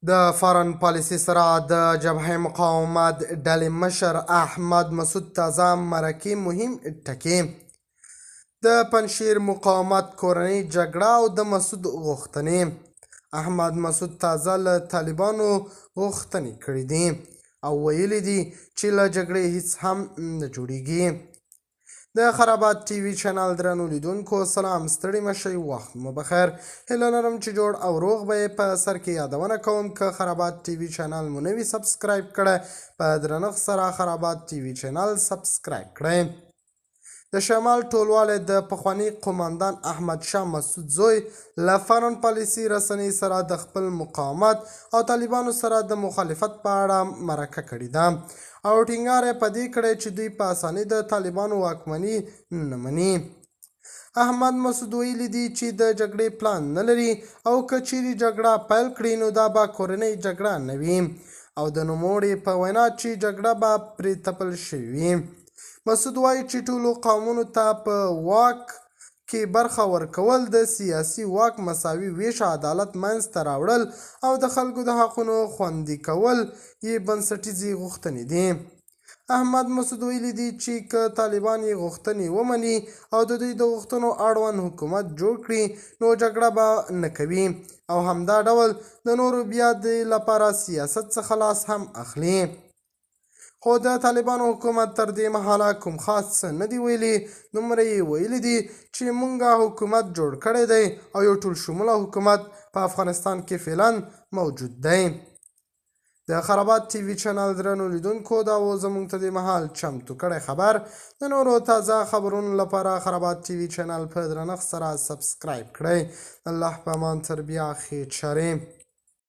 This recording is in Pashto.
د فارن پالیسي سره د جبهه مقاومت ډلې مشر احمد مسعود تازه مرکې مهم ټکي: د پنجشیر مقاومت کورنۍ جګړه او د مسعود غوښتنې. احمد مسعود تازه له طالبانو غوښتنې کړې دي او ویلي دي چې له جګړې هیڅ هم نه جوړیږي. د خرابات ټي وي چینل درنو لیدونکو سلام، ستړي مشئ، وخت مو بخیر. هیله لرم چې جوړ او روغ به یې. په سر کې یادونه کوم که خرابات ټي وي چینل مو نه وي سبسکرایب کړی، په درنښت سره خرابات ټي وي چینل سبسکرایب کړئ. د شمال ټولوالی د پخواني قوماندان احمد شاه مسعود زوی له فارن پالیسي رسنۍ سره د خپل مقاومت او طالبانو سره د مخالفت په اړه مرکه کړې ده او ټینګار یې په دې کړی چې دوی په اسانۍ د طالبانو واکمني نه مني. احمد مسعود ویلي دي چې د جګړې پلان نه لري او که چیرې جګړه پیل کړي نو دا به کورنۍ جګړه نه وي او د نوموړي په وینا چې جګړه به پرې تپل شوې وي. مسعود وایي چې ټولو قومونو ته په واک کې برخه ورکول، د سیاسي واک مساوي ویش، عدالت منځته راوړل او د خلکو د حقونو خوندي کول یې بنسټیزې غوښتنې دي. احمد مسعود ویلي دي چې که طالبان یې غوښتنې ومني او د دوی د غوښتنو اړوند حکومت جوړ کړي نو جګړه به نه کوي او همدا ډول د نورو بیا د لپاره سیاست څخه لاس هم اخلي. خو د طالبانو حکومت تر دې مهاله کوم خاص څه نه دي ویلي. دومره یې ویلي دي چې مونږه حکومت جوړ کړی دی او یو ټول شموله حکومت په افغانستان کې فعلا موجود دی. د خرابات ټي وي چینل درنو لیدونکو دا و زموږ ته د مهال چمتو کړی خبر. د نورو تازه خبرونو لپاره خرابات ټي وي چینل په درنښت سره سبسکرایب کړئ. الله په امان، تر بیا، خیر چارې.